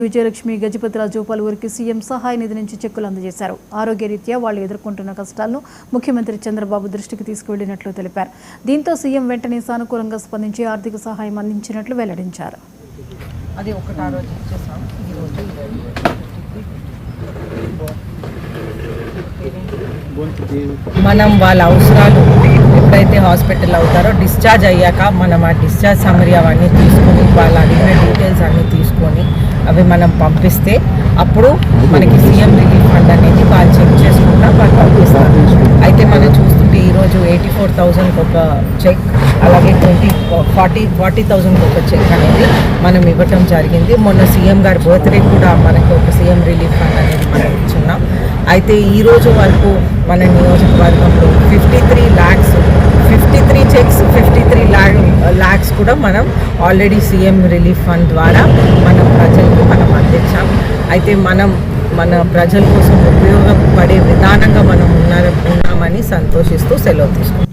విజయలక్ష్మి గజపతిరాజు పలువురికి సీఎం సహాయ నిధి నుంచి చెక్కులు అందజేశారు. ఆరోగ్యరీత్యా వాళ్ళు ఎదుర్కొంటున్న కష్టాలను ముఖ్యమంత్రి చంద్రబాబు దృష్టికి తీసుకువెళ్లినట్లు తెలిపారు. దీంతో సీఎం వెంటనే సానుకూలంగా స్పందించి ఆర్థిక సహాయం అందించినట్లు వెల్లడించారు. మనం వాళ్ళ అవసరాలు ఎప్పుడైతే హాస్పిటల్ అవుతారో డిశ్చార్జ్ అయ్యాక మనం ఆ డిశ్చార్జ్ సమ్మరీ అవన్నీ తీసుకొని వాళ్ళ అడిగిన డీటెయిల్స్ అన్నీ తీసుకొని అవి మనం పంపిస్తే అప్పుడు మనకి సీఎం రిలీఫ్ ఫండ్ అనేది వాళ్ళు చెక్ చేసుకుంటా వాళ్ళు పంపిస్తారు. అయితే మనం చూస్తుంటే ఈరోజు 84,000 ఒక చెక్, అలాగే 40,000 ఒక చెక్ అనేది మనం ఇవ్వటం జరిగింది. మొన్న సీఎం గారి బర్త్డే కూడా మనకి ఒక సీఎం రిలీఫ్ ఫండ్ అనేది మనం ఇచ్చున్నాం. అయితే ఈరోజు వరకు మన నియోజకవర్గంలో 53 చెక్స్ 53 lakhs కూడా మనం ఆల్రెడీ సీఎం రిలీఫ్ ఫండ్ ద్వారా మన ప్రజలకు మనం అందించాం. అయితే మన ప్రజల కోసం ఉపయోగపడే విధానంగా మనం ఉన్నామని సంతోషిస్తూ సెలవు తీసుకుంటాం.